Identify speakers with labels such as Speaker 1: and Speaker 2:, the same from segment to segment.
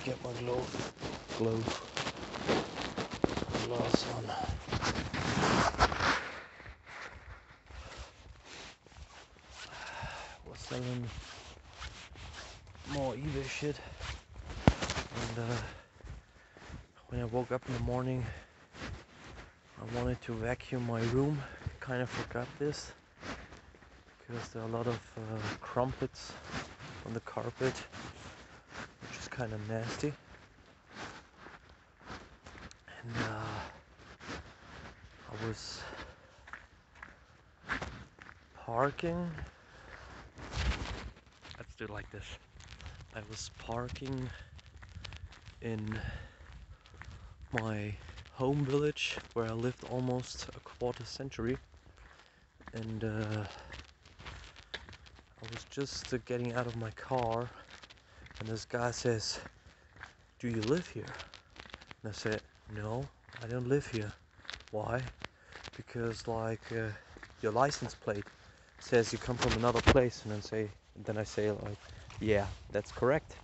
Speaker 1: get my gloves on. Was selling more eBay shit, and when I woke up in the morning, I wanted to vacuum my room. Kind of forgot this because there are a lot of crumpets on the carpet, which is kind of nasty. And I was parking. Let's do it like this. I was parking in my home village where I lived almost a quarter century, and I was just getting out of my car, and this guy says, "Do you live here?" And I said, "No, I don't live here." "Why?" "Because your license plate says you come from another place." And then I say like, "Yeah, that's correct."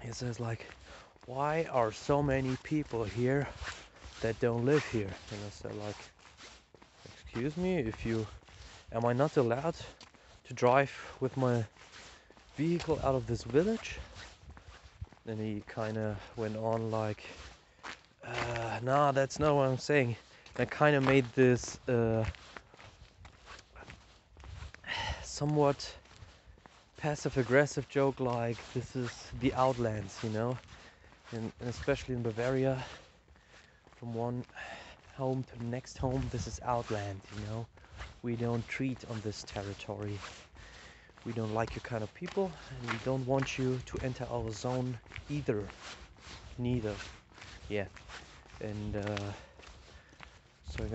Speaker 1: He says like, "Why are so many people here that don't live here?" And I said like, "Excuse me, am I not allowed to drive with my vehicle out of this village?" And he kind of went on like, "No, that's not what I'm saying." And I kind of made this somewhat passive-aggressive joke like, this is the Outlands, you know, and especially in Bavaria, from one home to the next home, this is Outland, you know. We don't treat on this territory. We don't like your kind of people, and we don't want you to enter our zone neither. Yeah. And so I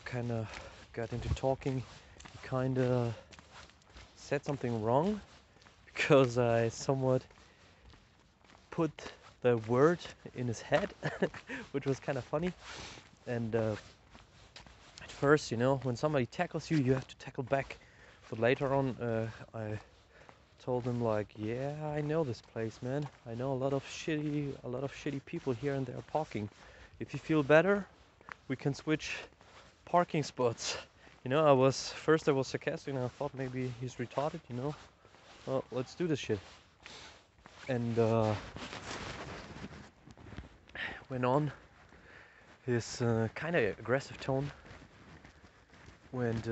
Speaker 1: kind of got into talking. He kind of said something wrong because I somewhat put the word in his head, which was kind of funny. And at first, you know, when somebody tackles you, you have to tackle back. But later on, I told him like, "Yeah, I know this place, man. I know a lot of shitty people here and there parking. If you feel better, we can switch parking spots." You know, I was sarcastic, and I thought maybe he's retarded, you know. Well, let's do this shit. And went on. His kind of aggressive tone went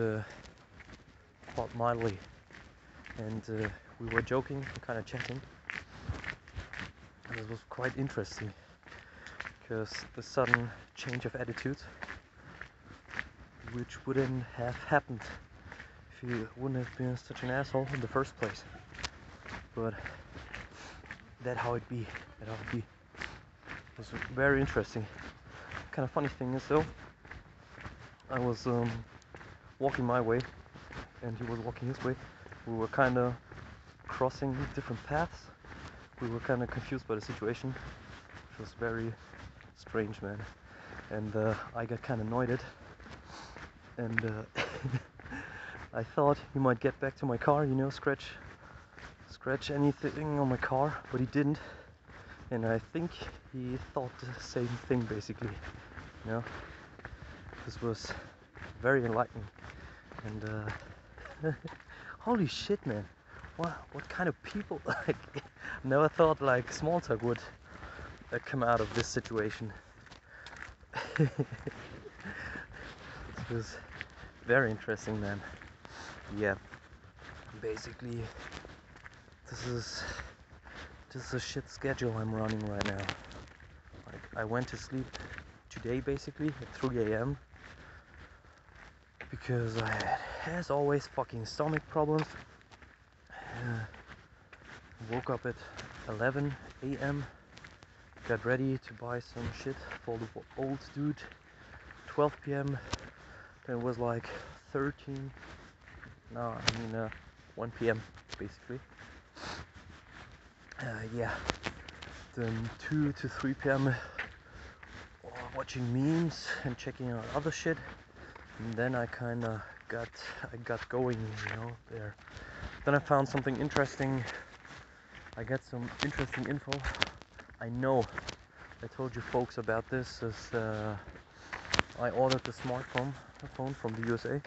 Speaker 1: quite mildly, and we were joking and kind of chatting. And it was quite interesting because the sudden change of attitude, which wouldn't have happened if he wouldn't have been such an asshole in the first place. But that's how it be. It was very interesting. Kind of funny thing is though, I was walking my way and he was walking his way. We were kind of crossing different paths. We were kind of confused by the situation, which was very strange, man. And I got kind of annoyed, and I thought he might get back to my car, you know, scratch anything on my car, but he didn't. And I think he thought the same thing, basically, you know. This was very enlightening, and holy shit, man, what kind of people, like, never thought like small talk would come out of this situation. It was very interesting, man. Yeah, basically this is a shit schedule I'm running right now. Like, I went to sleep today basically at 3 a.m. because I had, as always, fucking stomach problems. Woke up at 11 a.m. got ready to buy some shit for the old dude. 12 p.m. then it was like 1 p.m. basically. Yeah, then 2 to 3 p.m. watching memes and checking out other shit, and then I got going, you know, there. Then I found something interesting. I got some interesting info I know I told you folks about this is I ordered the phone from the USA,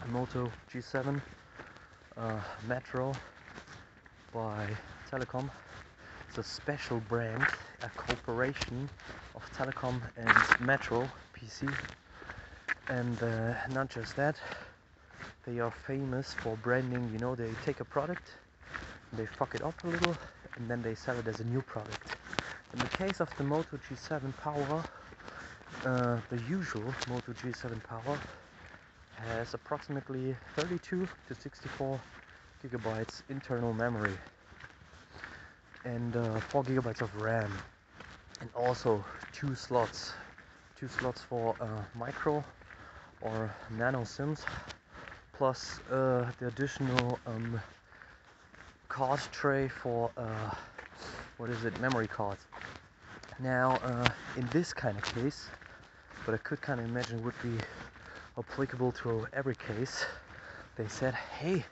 Speaker 1: a Moto G7 Metro by Telecom. It's a special brand, a cooperation of Telecom and Metro PC. And not just that, they are famous for branding. You know, they take a product, they fuck it up a little, and then they sell it as a new product. In the case of the Moto G7 Power, the usual Moto G7 Power has approximately 32 to 64 gigabytes internal memory and 4 gigabytes of RAM, and also two slots for micro or nano SIMs, plus the additional card tray for memory cards. Now in this kind of case, but I could kind of imagine would be applicable to every case, they said, hey,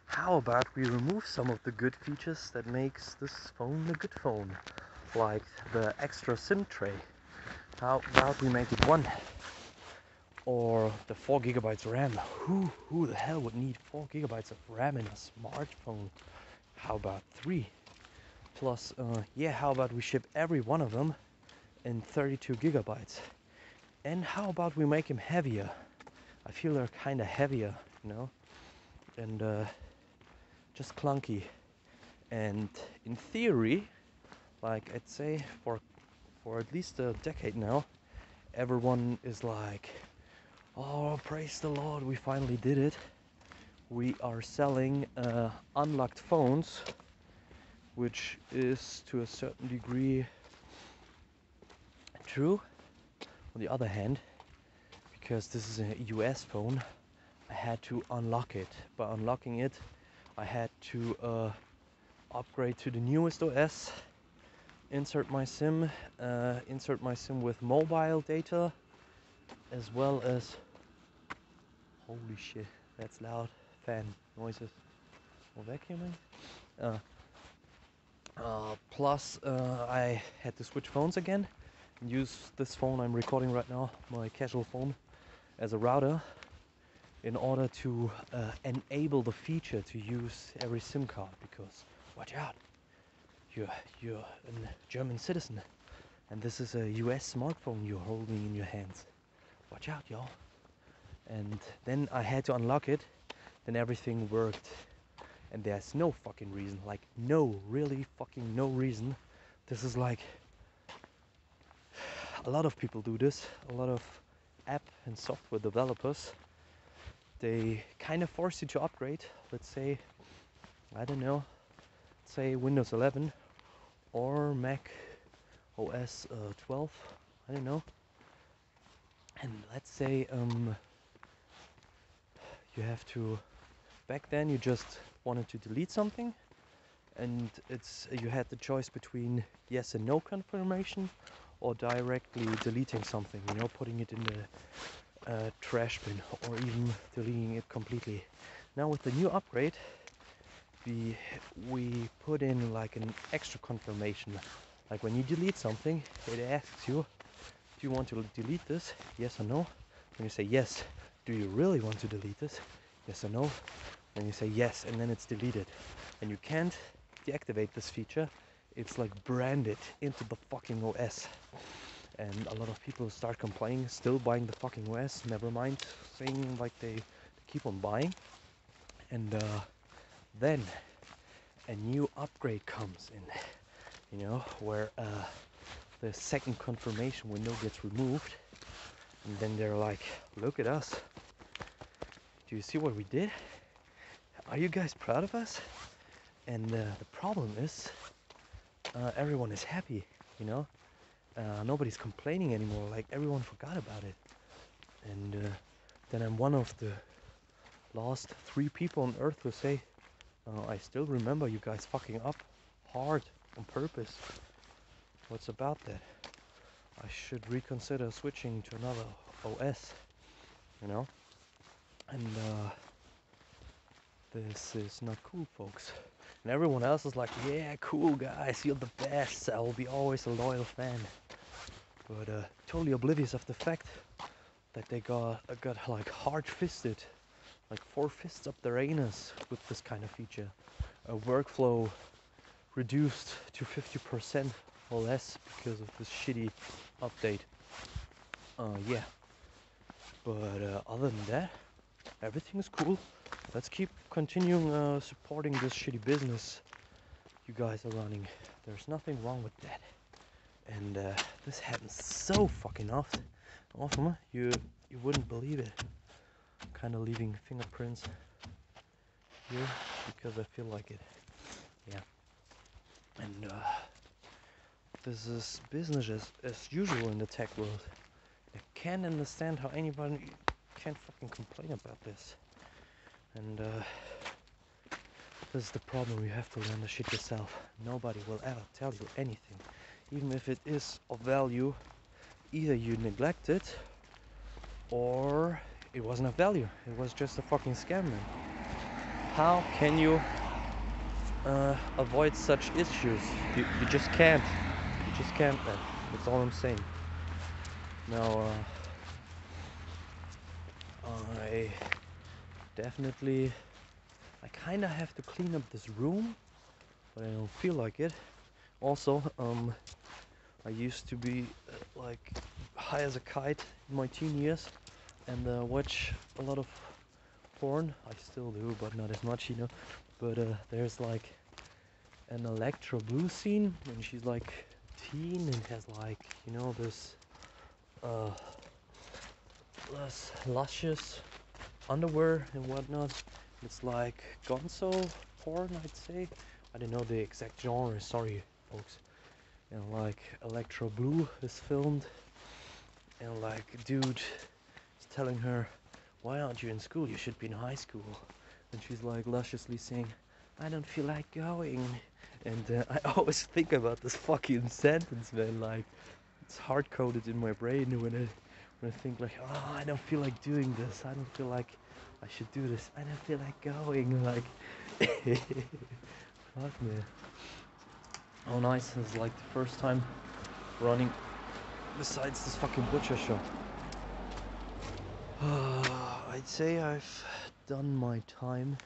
Speaker 1: how about we remove some of the good features that makes this phone a good phone, like the extra SIM tray. How about we make it 1, or the 4 gigabytes RAM? Who the hell would need 4 gigabytes of RAM in a smartphone? How about 3? Plus, how about we ship every one of them in 32 gigabytes? And how about we make them heavier? I feel they're kind of heavier, you know, and just clunky. And in theory, like I'd say for at least a decade now, everyone is like, oh, praise the Lord, we finally did it. We are selling unlocked phones, which is to a certain degree true. On the other hand, because this is a US phone, I had to unlock it. By unlocking it, I had to upgrade to the newest OS, insert my SIM with mobile data, as well as, holy shit, that's loud, fan noises or vacuuming. Plus I had to switch phones again and use this phone I'm recording right now, my casual phone, as a router in order to enable the feature to use every SIM card, because watch out, you're a German citizen and this is a US smartphone you're holding in your hands. Watch out, y'all. And then I had to unlock it, then everything worked. And there's no fucking reason, like really fucking no reason. This is like, a lot of people do this, a lot of app and software developers, they kind of force you to upgrade. Let's say, I don't know, say Windows 11 or Mac OS 12, I don't know. And let's say you have to, back then you just wanted to delete something, and you had the choice between yes and no confirmation or directly deleting something, you know, putting it in the trash bin or even deleting it completely. Now with the new upgrade, we put in like an extra confirmation. Like when you delete something, it asks you, do you want to delete this? Yes or no? When you say yes, do you really want to delete this? Yes or no? And you say yes, and then it's deleted. And you can't deactivate this feature. It's like branded into the fucking OS. And a lot of people start complaining, still buying the fucking OS, never mind saying like they keep on buying. And then a new upgrade comes in, you know, where the second confirmation window gets removed. And then they're like, look at us. Do you see what we did? Are you guys proud of us? And the problem is, everyone is happy, you know? Nobody's complaining anymore, like everyone forgot about it. And then I'm one of the last 3 people on earth who say, I still remember you guys fucking up hard on purpose. What's about that? I should reconsider switching to another OS, you know? And this is not cool, folks. And everyone else is like, yeah, cool guys, you're the best, I will be always a loyal fan. But totally oblivious of the fact that they got like hard-fisted, like 4 fists up their anus with this kind of feature. A workflow reduced to 50% or less because of this shitty update. Yeah. But other than that, everything is cool. Let's keep continuing supporting this shitty business you guys are running. There's nothing wrong with that. And this happens so fucking often. You wouldn't believe it. I'm kind of leaving fingerprints here because I feel like it. Yeah. And this is business as usual in the tech world. I can't understand how anybody can't fucking complain about this. And this is the problem, you have to learn the shit yourself. Nobody will ever tell you anything. Even if it is of value, either you neglect it or it wasn't of value. It was just a fucking scam, man. How can you avoid such issues? You just can't. You just can't, man. That's all I'm saying. Now, I definitely, I kind of have to clean up this room, but I don't feel like it. Also, I used to be like high as a kite in my teen years and watch a lot of porn. I still do, but not as much, you know. But there's like an Electro Blue scene when she's like teen and has like, you know, this less luscious underwear and whatnot. It's like gonzo porn, I'd say. I don't know the exact genre, sorry folks. And like Electro Blue is filmed and like a dude is telling her, why aren't you in school, you should be in high school. And she's like lusciously saying, I don't feel like going. And I always think about this fucking sentence, man. Like, it's hard-coded in my brain when I think like, oh, I don't feel like doing this. I don't feel like I should do this. I don't feel like going. Like, fuck, man. Oh, nice. It's like the first time running besides this fucking butcher shop. I'd say I've done my time.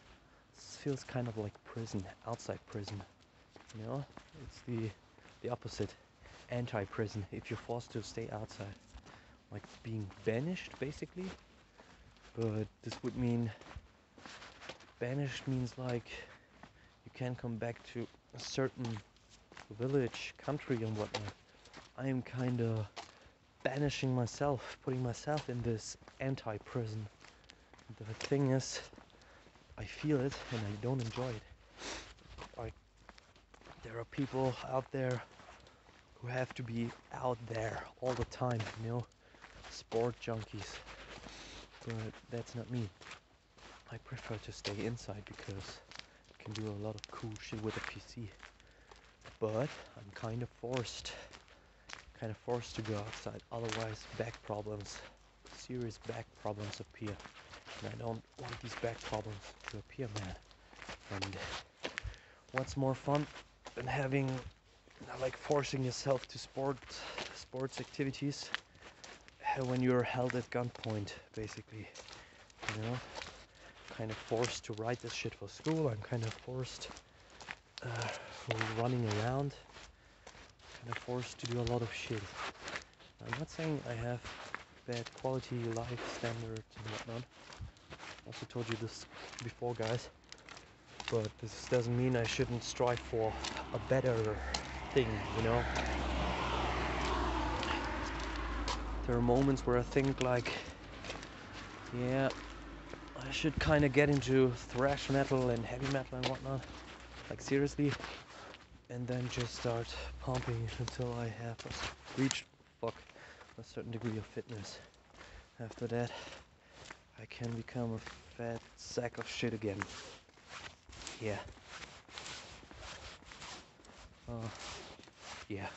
Speaker 1: This feels kind of like prison, outside prison. You know, it's the opposite, anti-prison. If you're forced to stay outside, like being banished, basically. But this would mean banished means like you can't come back to a certain village, country, and whatnot. I am kind of banishing myself, putting myself in this anti-prison. The thing is, I feel it and I don't enjoy it. Like, there are people out there who have to be out there all the time, you know, sport junkies. But that's not me. I prefer to stay inside because I can do a lot of cool shit with a PC. But I'm kind of forced to go outside. Otherwise, back problems, serious back problems appear. And I don't want these back problems to appear, man. And what's more fun than having, like, forcing yourself to sports activities when you're held at gunpoint, basically, you know? Kind of forced to write this shit for school. I'm kind of forced running around, kind of forced to do a lot of shit. I'm not saying I have bad quality life standards and whatnot. I also told you this before, guys. But this doesn't mean I shouldn't strive for a better thing, you know? There are moments where I think like, yeah, I should kind of get into thrash metal and heavy metal and whatnot. Like, seriously. And then just start pumping until I have reached a certain degree of fitness. After that, I can become a fat sack of shit again. Yeah. Yeah.